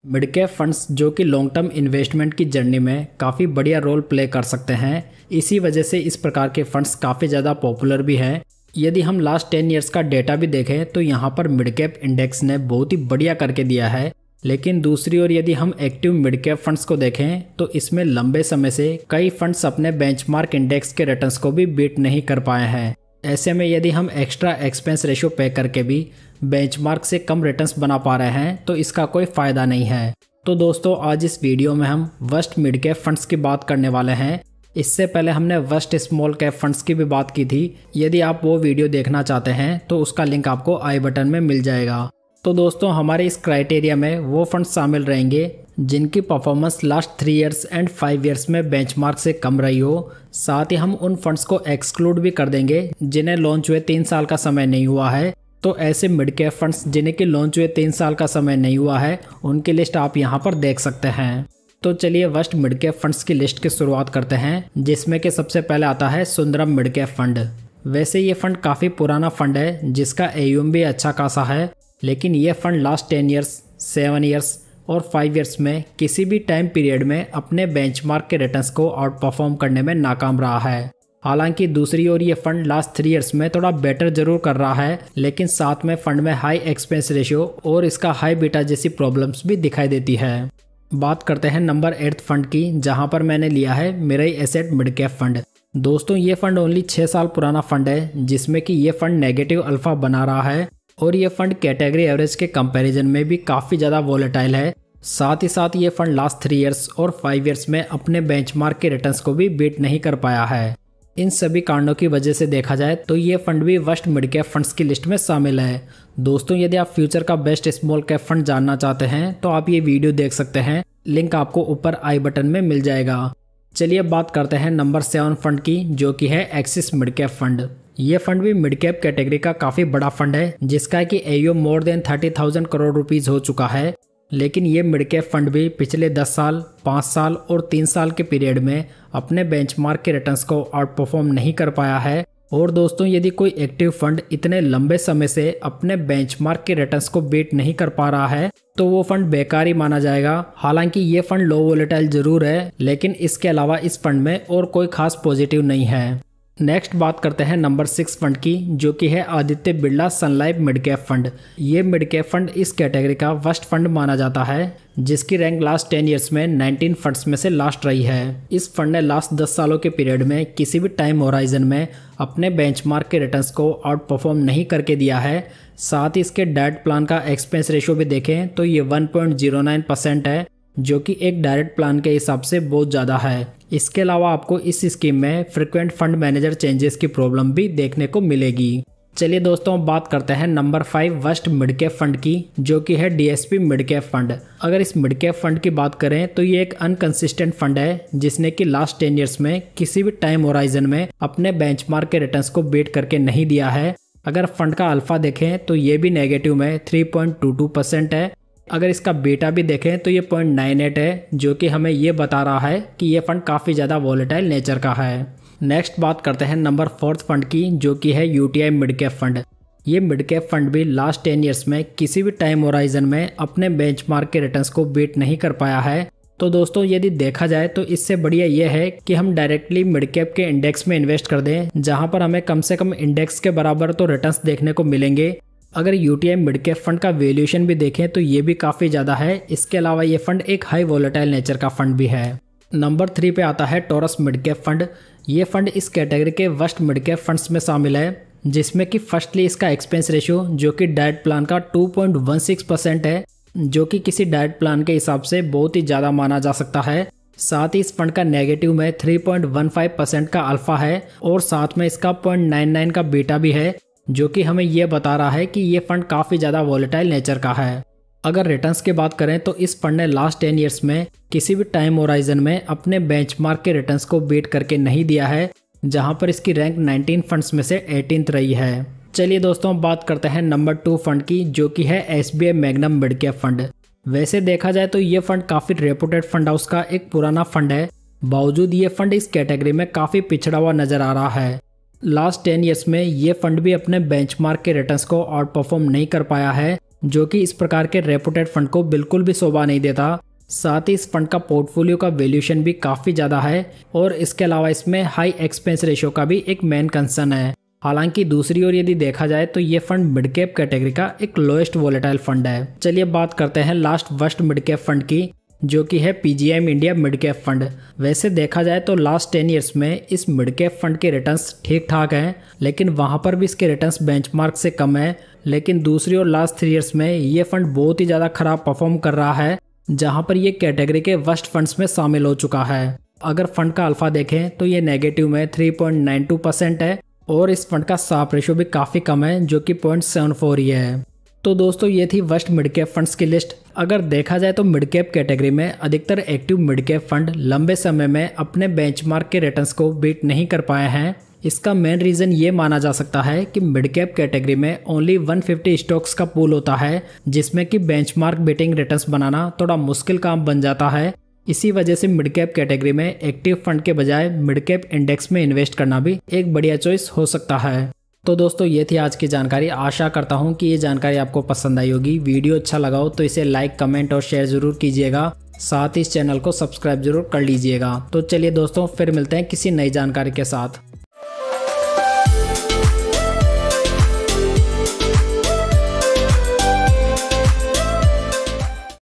Mid cap funds जो कि long term investment की जर्नी में काफ़ी बढ़िया रोल प्ले कर सकते हैं। इसी वजह से इस प्रकार के फंड्स काफ़ी ज़्यादा पॉपुलर भी हैं। यदि हम लास्ट 10 ईयर्स का डेटा भी देखें तो यहाँ पर मिड कैप इंडेक्स ने बहुत ही बढ़िया करके दिया है। लेकिन दूसरी ओर यदि हम एक्टिव मिड कैप फंड्स को देखें तो इसमें लंबे समय से कई फंड्स अपने बेंचमार्क इंडेक्स के रिटर्न्स को भी बीट नहीं कर पाए हैं। ऐसे में यदि हम एक्स्ट्रा एक्सपेंस रेशियो पे करके भी बेंचमार्क से कम रिटर्न्स बना पा रहे हैं तो इसका कोई फ़ायदा नहीं है। तो दोस्तों आज इस वीडियो में हम वर्स्ट मिड कैप फंड्स की बात करने वाले हैं। इससे पहले हमने वर्स्ट स्मॉल कैप फंड्स की भी बात की थी। यदि आप वो वीडियो देखना चाहते हैं तो उसका लिंक आपको आई बटन में मिल जाएगा। तो दोस्तों हमारे इस क्राइटेरिया में वो फंड्स शामिल रहेंगे जिनकी performance last 3 years and 5 years में बेंचमार्क से कम रही हो। साथ ही हम उन फंड्स को एक्सक्लूड भी कर देंगे जिन्हें लॉन्च हुए 3 साल का समय नहीं हुआ है। तो ऐसे मिड कैप फंड्स जिन्हें कि लॉन्च हुए 3 साल का समय नहीं हुआ है उनकी लिस्ट आप यहाँ पर देख सकते हैं। तो चलिए वर्स्ट मिड कैप फंड्स की लिस्ट की शुरुआत करते हैं, जिसमें कि सबसे पहले आता है सुंदरम मिड कैप फंड। वैसे ये फंड काफ़ी पुराना फंड है जिसका AUM भी अच्छा खासा है, लेकिन ये फंड लास्ट 10 ईयर्स 7 ईयर्स और 5 ईयर्स में किसी भी टाइम पीरियड में अपने बेंचमार्क के रिटर्न्स को आउट परफॉर्म करने में नाकाम रहा है। हालांकि दूसरी ओर ये फंड लास्ट 3 इयर्स में थोड़ा बेटर जरूर कर रहा है, लेकिन साथ में फंड में हाई एक्सपेंस रेशियो और इसका हाई बीटा जैसी प्रॉब्लम्स भी दिखाई देती है। बात करते हैं नंबर 8 फंड की, जहां पर मैंने लिया है Mirae Asset mid cap fund. दोस्तों ये फंड ओनली 6 साल पुराना फंड है, जिसमें कि ये फंड नेगेटिव अल्फा बना रहा है और ये फंड कैटेगरी एवरेज के कंपैरिजन में भी काफ़ी ज़्यादा वॉलेटाइल है। साथ ही साथ ये फंड लास्ट 3 इयर्स और 5 इयर्स में अपने बेंचमार्क के रिटर्न्स को भी बीट नहीं कर पाया है। इन सभी कारणों की वजह से देखा जाए तो ये फंड भी वर्स्ट मिड कैप फंड्स की लिस्ट में शामिल है। दोस्तों यदि आप फ्यूचर का बेस्ट स्मॉल कैप फंड जानना चाहते हैं तो आप ये वीडियो देख सकते हैं, लिंक आपको ऊपर आई बटन में मिल जाएगा। चलिए बात करते हैं नंबर 7 फंड की, जो कि है एक्सिस मिड कैप फंड। ये फंड भी मिड कैप कैटेगरी का काफ़ी बड़ा फंड है, जिसका कि AUM more than 30,000 crore rupees हो चुका है। लेकिन ये मिड कैप फंड भी पिछले 10 साल 5 साल और 3 साल के पीरियड में अपने बेंचमार्क के रिटर्न्स को आउट परफॉर्म नहीं कर पाया है। और दोस्तों यदि कोई एक्टिव फंड इतने लंबे समय से अपने बेंचमार्क के रिटर्न्स को बीट नहीं कर पा रहा है तो वो फंड बेकार ही माना जाएगा। हालांकि ये फंड लो वोलेटाइल जरूर है, लेकिन इसके अलावा इस फंड में और कोई खास पॉजिटिव नहीं है। नेक्स्ट बात करते हैं नंबर 6 फंड की, जो कि है आदित्य बिरला सन लाइफ मिड कैप फंड। ये मिड कैप फंड इस कैटेगरी का वर्स्ट फंड माना जाता है, जिसकी रैंक लास्ट 10 ईयर्स में 19 फंड्स में से लास्ट रही है। इस फंड ने लास्ट 10 सालों के पीरियड में किसी भी टाइम होराइजन में अपने बेंचमार्क के रिटर्न्स को आउट परफॉर्म नहीं करके दिया है। साथ ही इसके डायरेक्ट प्लान का एक्सपेंस रेशियो भी देखें तो ये 1.09% है, जो कि एक डायरेक्ट प्लान के हिसाब से बहुत ज़्यादा है। इसके अलावा आपको इस स्कीम में फ्रीक्वेंट फंड मैनेजर चेंजेस की प्रॉब्लम भी देखने को मिलेगी। चलिए दोस्तों बात करते हैं number 5 worst mid cap fund की, जो कि है DSP मिड कैप फंड। अगर इस मिड कैप फंड की बात करें तो ये एक अनकंसिस्टेंट फंड है, जिसने कि लास्ट 10 ईयर्स में किसी भी टाइम होराइजन में अपने बेंचमार्क के रिटर्न्स को बीट करके नहीं दिया है। अगर फंड का अल्फा देखें तो ये भी नेगेटिव में 3.22% है। अगर इसका बीटा भी देखें तो ये 0.98 है, जो कि हमें ये बता रहा है कि ये फंड काफ़ी ज़्यादा वॉलेटाइल नेचर का है। नेक्स्ट बात करते हैं नंबर 4 फंड की, जो कि है UTI मिड कैप फंड। ये मिड कैप फंड भी लास्ट 10 ईयर्स में किसी भी टाइम होराइजन में अपने बेंचमार्क के रिटर्न्स को बीट नहीं कर पाया है। तो दोस्तों यदि देखा जाए तो इससे बढ़िया ये है कि हम डायरेक्टली मिड कैप के इंडेक्स में इन्वेस्ट कर दें, जहाँ पर हमें कम से कम इंडेक्स के बराबर तो रिटर्न्स देखने को मिलेंगे। अगर UTI मिड कैप फंड का वैल्यूएशन भी देखें तो ये भी काफ़ी ज़्यादा है। इसके अलावा ये फंड एक हाई वोलेटाइल नेचर का फंड भी है। नंबर 3 पे आता है टोरस मिड कैप फंड। ये फंड इस कैटेगरी के वर्स्ट मिड कैप फंड्स में शामिल है, जिसमें कि फर्स्टली इसका एक्सपेंस रेशियो जो कि डायरेक्ट प्लान का 2.16% है, जो कि किसी डायरेक्ट प्लान के हिसाब से बहुत ही ज़्यादा माना जा सकता है। साथ ही इस फंड का नेगेटिव में 3.15% का अल्फा है और साथ में इसका 0.99 का बीटा भी है, जो कि हमें यह बता रहा है कि ये फंड काफ़ी ज़्यादा वॉलेटाइल नेचर का है। अगर रिटर्न्स की बात करें तो इस फंड ने लास्ट 10 ईयर्स में किसी भी टाइम होराइजन में अपने बेंचमार्क के रिटर्न्स को बीट करके नहीं दिया है, जहां पर इसकी रैंक 19 फंड्स में से 18th रही है। चलिए दोस्तों बात करते हैं नंबर 2 फंड की, जो कि है SBI magnum mid cap fund. वैसे देखा जाए तो ये फंड काफ़ी रेपुटेड फंड हाउस का एक पुराना फंड है, बावजूद ये फंड इस कैटेगरी में काफ़ी पिछड़ा हुआ नजर आ रहा है। लास्ट 10 ईयर्स में ये फंड भी अपने बेंचमार्क के रिटर्न्स को आउट परफॉर्म नहीं कर पाया है। जो कि इस प्रकार के रेपुटेड फंड को बिल्कुल भी शोभा नहीं देता। साथ ही इस फंड का पोर्टफोलियो का वैल्यूएशन भी काफ़ी ज़्यादा है और इसके अलावा इसमें हाई एक्सपेंस रेशियो का भी एक मेन कंसर्न है। हालांकि दूसरी ओर यदि देखा जाए तो ये फंड मिड कैप कैटेगरी का एक लोएस्ट वोलेटाइल फंड है। चलिए बात करते हैं last worst mid cap fund की, जो कि है PGIM India mid cap fund. वैसे देखा जाए तो लास्ट 10 ईयर्स में इस मिड कैप फंड के रिटर्न्स ठीक ठाक हैं, लेकिन वहाँ पर भी इसके रिटर्न्स बेंचमार्क से कम है। लेकिन दूसरी ओर लास्ट 3 ईयर्स में ये फंड बहुत ही ज़्यादा खराब परफॉर्म कर रहा है, जहाँ पर ये कैटेगरी के वर्स्ट फंड्स में शामिल हो चुका है। अगर फंड का अल्फा देखें तो ये नेगेटिव में 3.92% है और इस फंड का साफ रेशो भी काफ़ी कम है, जो कि 0.74 ही है। तो दोस्तों ये थी वर्स्ट मिड कैप फंड्स की लिस्ट। अगर देखा जाए तो मिड कैप कैटेगरी में अधिकतर एक्टिव मिड कैप फंड लंबे समय में अपने बेंचमार्क के रिटर्न्स को बीट नहीं कर पाए हैं। इसका मेन रीज़न ये माना जा सकता है कि मिड कैप कैटेगरी में ओनली 150 स्टॉक्स का पूल होता है, जिसमें कि बेंचमार्क बीटिंग रिटर्न्स बनाना थोड़ा मुश्किल काम बन जाता है। इसी वजह से मिड कैप कैटेगरी में एक्टिव फंड के बजाय मिड कैप इंडेक्स में इन्वेस्ट करना भी एक बढ़िया चॉइस हो सकता है। तो दोस्तों ये थी आज की जानकारी। आशा करता हूँ कि ये जानकारी आपको पसंद आई होगी। वीडियो अच्छा लगा हो तो इसे लाइक, कमेंट और शेयर ज़रूर कीजिएगा। साथ ही इस चैनल को सब्सक्राइब जरूर कर लीजिएगा। तो चलिए दोस्तों फिर मिलते हैं किसी नई जानकारी के साथ।